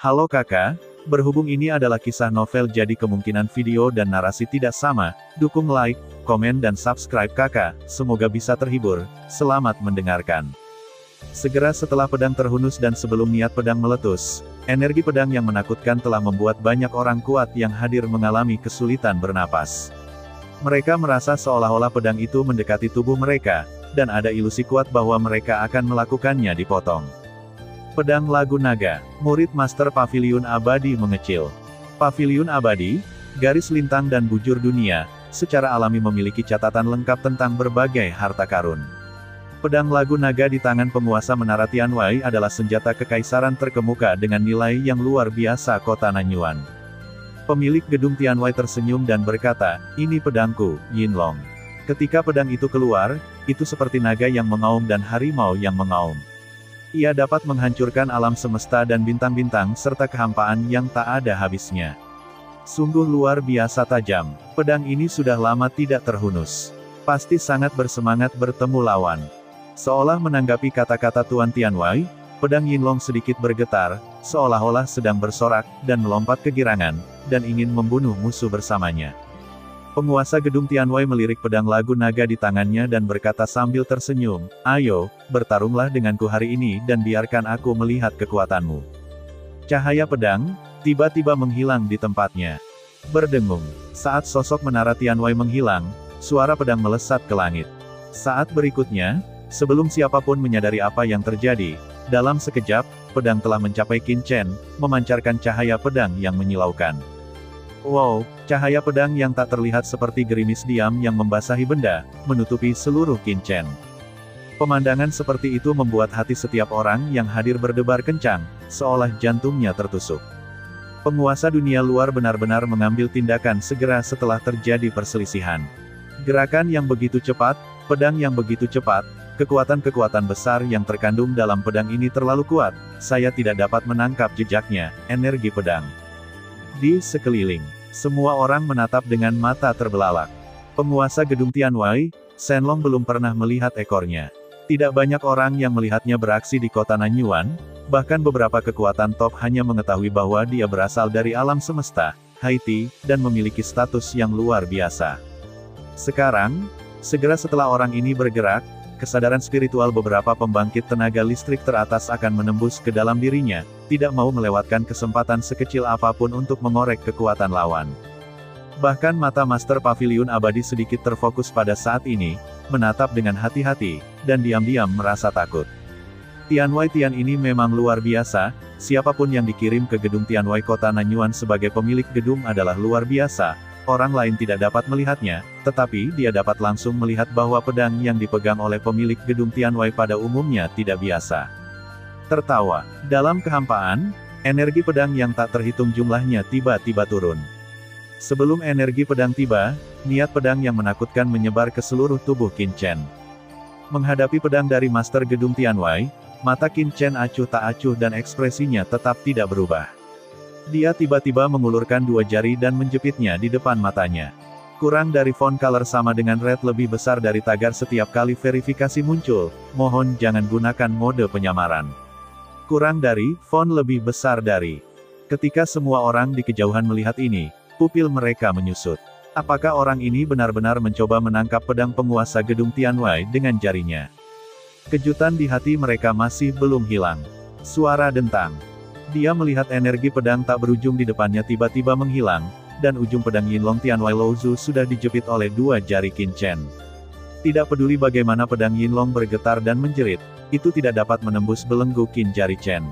Halo kakak, berhubung ini adalah kisah novel jadi kemungkinan video dan narasi tidak sama, dukung like, komen dan subscribe kakak, semoga bisa terhibur, selamat mendengarkan. Segera setelah pedang terhunus dan sebelum niat pedang meletus, energi pedang yang menakutkan telah membuat banyak orang kuat yang hadir mengalami kesulitan bernapas. Mereka merasa seolah-olah pedang itu mendekati tubuh mereka, dan ada ilusi kuat bahwa mereka akan melakukannya dipotong. Pedang Lagu Naga, murid Master Paviliun Abadi mengecil. Paviliun Abadi, garis lintang dan bujur dunia, secara alami memiliki catatan lengkap tentang berbagai harta karun. Pedang Lagu Naga di tangan penguasa Menara Tianwei adalah senjata kekaisaran terkemuka dengan nilai yang luar biasa kota Nanyuan. Pemilik gedung Tianwei tersenyum dan berkata, "Ini pedangku, Yinlong." Ketika pedang itu keluar, itu seperti naga yang mengaum dan harimau yang mengaum. Ia dapat menghancurkan alam semesta dan bintang-bintang serta kehampaan yang tak ada habisnya. Sungguh luar biasa tajam, pedang ini sudah lama tidak terhunus. Pasti sangat bersemangat bertemu lawan. Seolah menanggapi kata-kata Tuan Tianwei, pedang Yinlong sedikit bergetar, seolah-olah sedang bersorak, dan melompat ke girangan, dan ingin membunuh musuh bersamanya. Penguasa gedung Tianwei melirik pedang Lagu Naga di tangannya dan berkata sambil tersenyum, "Ayo, bertarunglah denganku hari ini dan biarkan aku melihat kekuatanmu." Cahaya pedang, tiba-tiba menghilang di tempatnya. Berdengung, saat sosok Menara Tianwei menghilang, suara pedang melesat ke langit. Saat berikutnya, sebelum siapapun menyadari apa yang terjadi, dalam sekejap, pedang telah mencapai Qin Chen, memancarkan cahaya pedang yang menyilaukan. Wow, cahaya pedang yang tak terlihat seperti gerimis diam yang membasahi benda, menutupi seluruh Qin Chen. Pemandangan seperti itu membuat hati setiap orang yang hadir berdebar kencang, seolah jantungnya tertusuk. Penguasa dunia luar benar-benar mengambil tindakan segera setelah terjadi perselisihan. Gerakan yang begitu cepat, pedang yang begitu cepat, kekuatan-kekuatan besar yang terkandung dalam pedang ini terlalu kuat, saya tidak dapat menangkap jejaknya, energi pedang. Di sekeliling, semua orang menatap dengan mata terbelalak. Penguasa gedung Tianwei, Shenlong belum pernah melihat ekornya. Tidak banyak orang yang melihatnya beraksi di kota Nanyuan, bahkan beberapa kekuatan top hanya mengetahui bahwa dia berasal dari alam semesta, Haiti, dan memiliki status yang luar biasa. Sekarang, segera setelah orang ini bergerak, kesadaran spiritual beberapa pembangkit tenaga listrik teratas akan menembus ke dalam dirinya, tidak mau melewatkan kesempatan sekecil apapun untuk mengorek kekuatan lawan. Bahkan mata Master Paviliun Abadi sedikit terfokus pada saat ini, menatap dengan hati-hati, dan diam-diam merasa takut. Tianwei Tian ini memang luar biasa, siapapun yang dikirim ke gedung Tianwei kota Nanyuan sebagai pemilik gedung adalah luar biasa. Orang lain tidak dapat melihatnya, tetapi dia dapat langsung melihat bahwa pedang yang dipegang oleh pemilik gedung Tianwei pada umumnya tidak biasa. Tertawa, dalam kehampaan, energi pedang yang tak terhitung jumlahnya tiba-tiba turun. Sebelum energi pedang tiba, niat pedang yang menakutkan menyebar ke seluruh tubuh Qin Chen. Menghadapi pedang dari Master Gedung Tianwei, mata Qin Chen acuh tak acuh dan ekspresinya tetap tidak berubah. Dia tiba-tiba mengulurkan dua jari dan menjepitnya di depan matanya. Kurang dari font color sama dengan red lebih besar dari tagar setiap kali verifikasi muncul, mohon jangan gunakan mode penyamaran. Kurang dari, font lebih besar dari. Ketika semua orang di kejauhan melihat ini, pupil mereka menyusut. Apakah orang ini benar-benar mencoba menangkap pedang penguasa gedung Tianwei dengan jarinya? Kejutan di hati mereka masih belum hilang. Suara dentang. Dia melihat energi pedang tak berujung di depannya tiba-tiba menghilang, dan ujung pedang Yinlong Tianwei Louzhu sudah dijepit oleh dua jari Qin Chen. Tidak peduli bagaimana pedang Yinlong bergetar dan menjerit, itu tidak dapat menembus belenggu Qin jari Chen.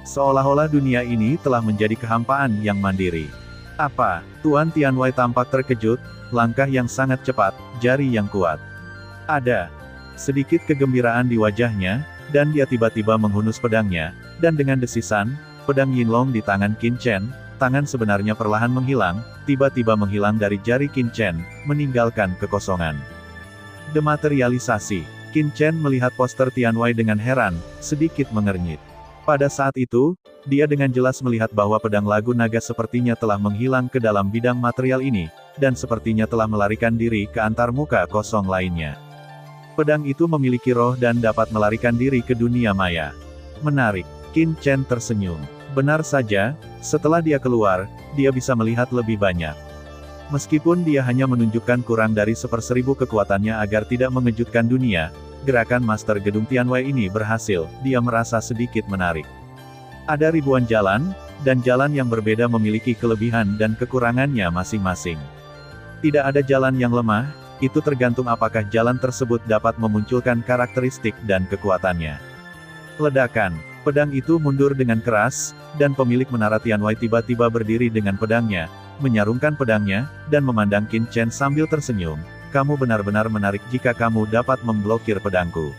Seolah-olah dunia ini telah menjadi kehampaan yang mandiri. Apa? Tuan Tianwei tampak terkejut, langkah yang sangat cepat, jari yang kuat. Ada sedikit kegembiraan di wajahnya, dan dia tiba-tiba menghunus pedangnya, dan dengan desisan, pedang Yinlong di tangan Qin Chen, tangan sebenarnya perlahan menghilang, tiba-tiba menghilang dari jari Qin Chen, meninggalkan kekosongan. Dematerialisasi. Qin Chen melihat poster Tianwei dengan heran, sedikit mengernyit. Pada saat itu, dia dengan jelas melihat bahwa pedang Lagu Naga sepertinya telah menghilang ke dalam bidang material ini, dan sepertinya telah melarikan diri ke antarmuka kosong lainnya. Pedang itu memiliki roh dan dapat melarikan diri ke dunia maya. Menarik. Qin Chen tersenyum. Benar saja, setelah dia keluar, dia bisa melihat lebih banyak. Meskipun dia hanya menunjukkan kurang dari 1/1000 kekuatannya agar tidak mengejutkan dunia, gerakan Master Gedung Tianwei ini berhasil, dia merasa sedikit menarik. Ada ribuan jalan, dan jalan yang berbeda memiliki kelebihan dan kekurangannya masing-masing. Tidak ada jalan yang lemah, itu tergantung apakah jalan tersebut dapat memunculkan karakteristik dan kekuatannya. Ledakan. Pedang itu mundur dengan keras, dan pemilik menara Tianwei tiba-tiba berdiri dengan pedangnya, menyarungkan pedangnya, dan memandang Qin Chen sambil tersenyum. Kamu benar-benar menarik jika kamu dapat memblokir pedangku.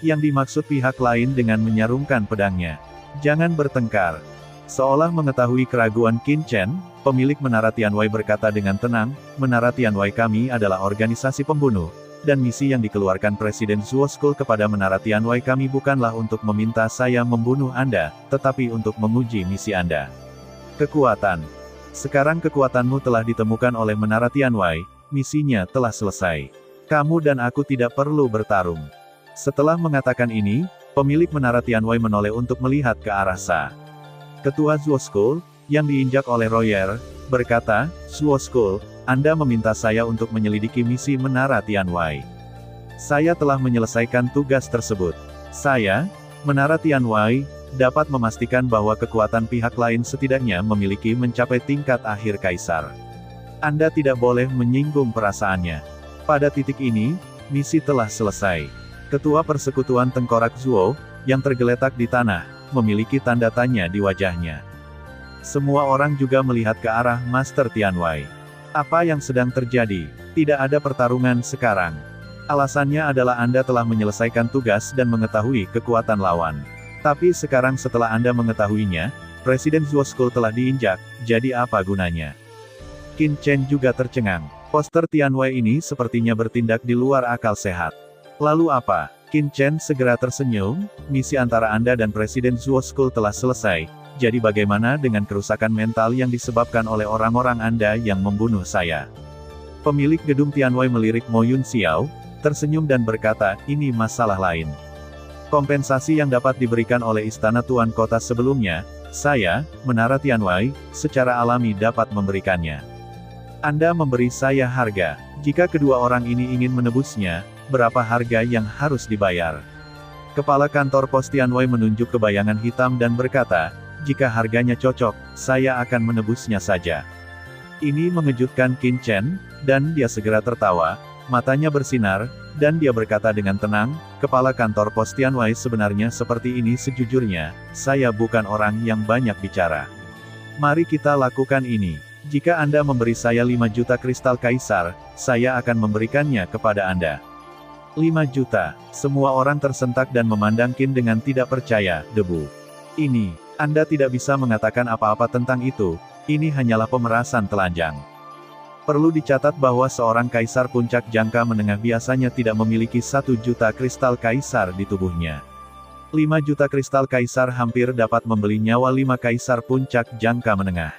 Yang dimaksud pihak lain dengan menyarungkan pedangnya. Jangan bertengkar. Seolah mengetahui keraguan Qin Chen, pemilik menara Tianwei berkata dengan tenang, menara Tianwei kami adalah organisasi pembunuh. Dan misi yang dikeluarkan Presiden Zuo School kepada menara Tianwei kami bukanlah untuk meminta saya membunuh Anda, tetapi untuk menguji misi Anda. Kekuatan. Sekarang kekuatanmu telah ditemukan oleh menara Tianwei, misinya telah selesai. Kamu dan aku tidak perlu bertarung. Setelah mengatakan ini, pemilik menara Tianwei menoleh untuk melihat ke arah Sa. Ketua Zuo School, yang diinjak oleh Royer, berkata, Zuo School, Anda meminta saya untuk menyelidiki misi menara Tianwei. Saya telah menyelesaikan tugas tersebut. Saya, menara Tianwei, dapat memastikan bahwa kekuatan pihak lain setidaknya memiliki mencapai tingkat akhir kaisar. Anda tidak boleh menyinggung perasaannya. Pada titik ini, misi telah selesai. Ketua Persekutuan Tengkorak Zuo, yang tergeletak di tanah, memiliki tanda tanya di wajahnya. Semua orang juga melihat ke arah Master Tianwei. Apa yang sedang terjadi? Tidak ada pertarungan sekarang. Alasannya adalah Anda telah menyelesaikan tugas dan mengetahui kekuatan lawan. Tapi sekarang setelah Anda mengetahuinya, Presiden Zuo School telah diinjak, jadi apa gunanya? Qin Chen juga tercengang. Poster Tianwei ini sepertinya bertindak di luar akal sehat. Lalu apa? Qin Chen segera tersenyum, misi antara Anda dan Presiden Zuo School telah selesai. Jadi bagaimana dengan kerusakan mental yang disebabkan oleh orang-orang Anda yang membunuh saya? Pemilik gedung Tianwei melirik Mo Yun Xiao, tersenyum dan berkata, ini masalah lain. Kompensasi yang dapat diberikan oleh Istana Tuan Kota sebelumnya, saya, menara Tianwei, secara alami dapat memberikannya. Anda memberi saya harga. Jika kedua orang ini ingin menebusnya, berapa harga yang harus dibayar? Kepala kantor pos Tianwei menunjuk ke bayangan hitam dan berkata, jika harganya cocok, saya akan menebusnya saja. Ini mengejutkan Qin Chen, dan dia segera tertawa, matanya bersinar, dan dia berkata dengan tenang, kepala kantor pos Tianwei sebenarnya seperti ini sejujurnya, saya bukan orang yang banyak bicara. Mari kita lakukan ini. Jika Anda memberi saya 5 juta kristal kaisar, saya akan memberikannya kepada Anda. 5 juta. Semua orang tersentak dan memandang Qin dengan tidak percaya, debu. Ini. Anda tidak bisa mengatakan apa-apa tentang itu, ini hanyalah pemerasan telanjang. Perlu dicatat bahwa seorang kaisar puncak jangka menengah biasanya tidak memiliki 1 juta kristal kaisar di tubuhnya. 5 juta kristal kaisar hampir dapat membeli nyawa 5 kaisar puncak jangka menengah.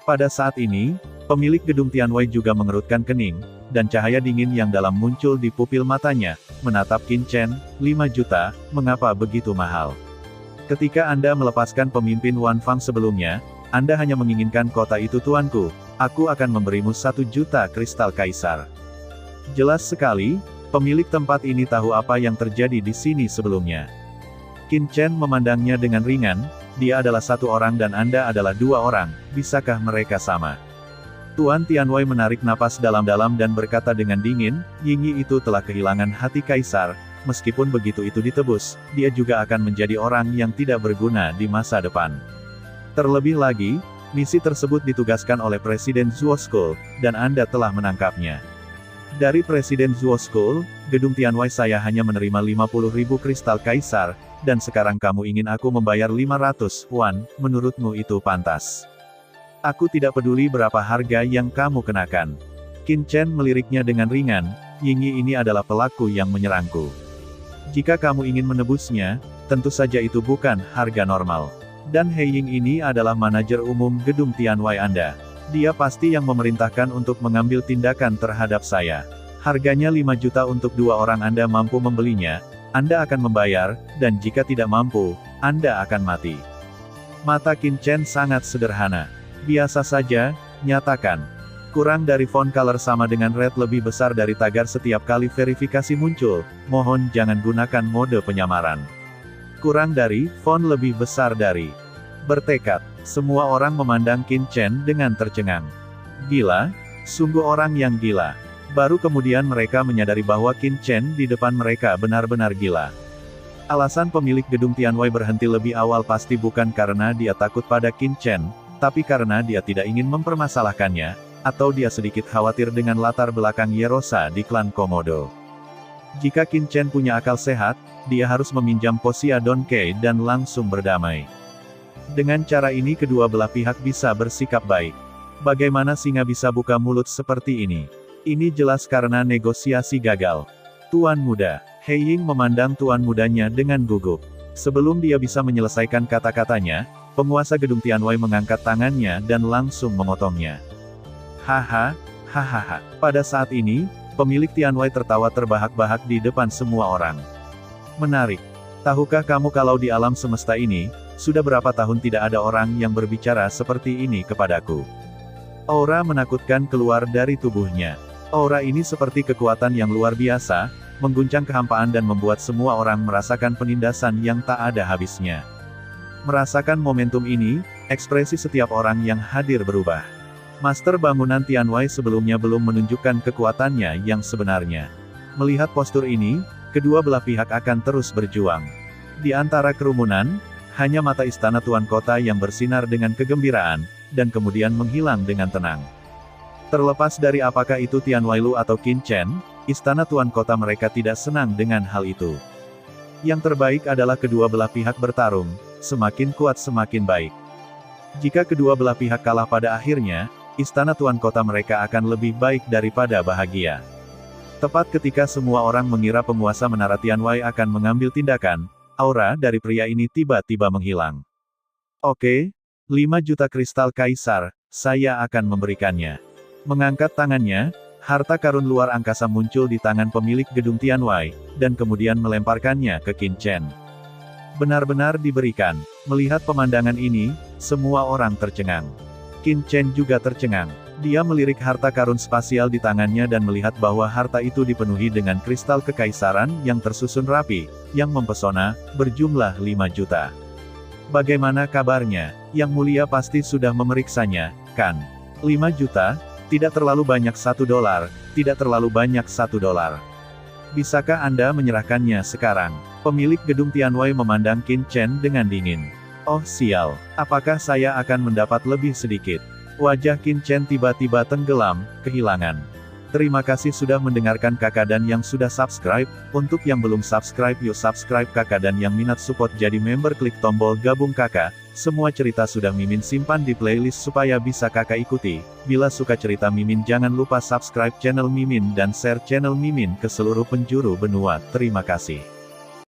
Pada saat ini, pemilik gedung Tianwei juga mengerutkan kening, dan cahaya dingin yang dalam muncul di pupil matanya, menatap Qin Chen, 5 juta, mengapa begitu mahal? Ketika Anda melepaskan pemimpin Wan Fang sebelumnya, Anda hanya menginginkan kota itu tuanku, aku akan memberimu 1 juta kristal kaisar. Jelas sekali, pemilik tempat ini tahu apa yang terjadi di sini sebelumnya. Qin Chen memandangnya dengan ringan, dia adalah 1 orang dan Anda adalah 2 orang, bisakah mereka sama? Tuan Tianwei menarik napas dalam-dalam dan berkata dengan dingin, Yingyi itu telah kehilangan hati kaisar. Meskipun begitu itu ditebus, dia juga akan menjadi orang yang tidak berguna di masa depan. Terlebih lagi, misi tersebut ditugaskan oleh Presiden Zuo School, dan Anda telah menangkapnya. Dari Presiden Zuo School, gedung Tianwei saya hanya menerima 50.000 kristal kaisar, dan sekarang kamu ingin aku membayar 500 won, menurutmu itu pantas? Aku tidak peduli berapa harga yang kamu kenakan. Qin Chen meliriknya dengan ringan, Yingyi ini adalah pelaku yang menyerangku. Jika kamu ingin menebusnya, tentu saja itu bukan harga normal. Dan He Ying ini adalah manajer umum gedung Tianwei Anda. Dia pasti yang memerintahkan untuk mengambil tindakan terhadap saya. Harganya 5 juta untuk 2 orang Anda mampu membelinya, Anda akan membayar, dan jika tidak mampu, Anda akan mati. Mata Qin Chen sangat sederhana. Biasa saja, nyatakan. Kurang dari font color sama dengan red lebih besar dari tagar setiap kali verifikasi muncul, mohon jangan gunakan mode penyamaran. Kurang dari, font lebih besar dari. Bertekad, semua orang memandang Qin Chen dengan tercengang. Gila? Sungguh orang yang gila. Baru kemudian mereka menyadari bahwa Qin Chen di depan mereka benar-benar gila. Alasan pemilik gedung Tianwei berhenti lebih awal pasti bukan karena dia takut pada Qin Chen, tapi karena dia tidak ingin mempermasalahkannya, atau dia sedikit khawatir dengan latar belakang Yerosa di klan Komodo. Jika Qin Chen punya akal sehat, dia harus meminjam Poseidon Key dan langsung berdamai. Dengan cara ini kedua belah pihak bisa bersikap baik. Bagaimana singa bisa buka mulut seperti ini? Ini jelas karena negosiasi gagal. Tuan muda, He Ying memandang tuan mudanya dengan gugup. Sebelum dia bisa menyelesaikan kata-katanya, penguasa gedung Tianwei mengangkat tangannya dan langsung memotongnya. Haha, hahaha. Pada saat ini, pemilik Tianwei tertawa terbahak-bahak di depan semua orang. Menarik. Tahukah kamu kalau di alam semesta ini, sudah berapa tahun tidak ada orang yang berbicara seperti ini kepadaku. Aura menakutkan keluar dari tubuhnya. Aura ini seperti kekuatan yang luar biasa, mengguncang kehampaan dan membuat semua orang merasakan penindasan yang tak ada habisnya. Merasakan momentum ini, ekspresi setiap orang yang hadir berubah. Master bangunan Tianwei sebelumnya belum menunjukkan kekuatannya yang sebenarnya. Melihat postur ini, kedua belah pihak akan terus berjuang. Di antara kerumunan, hanya mata istana tuan kota yang bersinar dengan kegembiraan, dan kemudian menghilang dengan tenang. Terlepas dari apakah itu Tianwei Lu atau Qin Chen, istana tuan kota mereka tidak senang dengan hal itu. Yang terbaik adalah kedua belah pihak bertarung, semakin kuat semakin baik. Jika kedua belah pihak kalah pada akhirnya, istana tuan kota mereka akan lebih baik daripada bahagia. Tepat ketika semua orang mengira penguasa menara Tianwei akan mengambil tindakan, aura dari pria ini tiba-tiba menghilang. Oke, 5 juta kristal kaisar, saya akan memberikannya. Mengangkat tangannya, harta karun luar angkasa muncul di tangan pemilik gedung Tianwei, dan kemudian melemparkannya ke Qin Chen. Benar-benar diberikan. Melihat pemandangan ini, semua orang tercengang. Qin Chen juga tercengang. Dia melirik harta karun spasial di tangannya dan melihat bahwa harta itu dipenuhi dengan kristal kekaisaran yang tersusun rapi, yang mempesona, berjumlah 5 juta. Bagaimana kabarnya? Yang mulia pasti sudah memeriksanya, kan? 5 juta? Tidak terlalu banyak $1, tidak terlalu banyak $1. Bisakah Anda menyerahkannya sekarang? Pemilik gedung Tianwei memandang Qin Chen dengan dingin. Oh sial, apakah saya akan mendapat lebih sedikit? Wajah Qin Chen tiba-tiba tenggelam, kehilangan. Terima kasih sudah mendengarkan kakak dan yang sudah subscribe. Untuk yang belum subscribe yuk subscribe kakak dan yang minat support jadi member klik tombol gabung kakak. Semua cerita sudah Mimin simpan di playlist supaya bisa kakak ikuti. Bila suka cerita Mimin jangan lupa subscribe channel Mimin dan share channel Mimin ke seluruh penjuru benua. Terima kasih.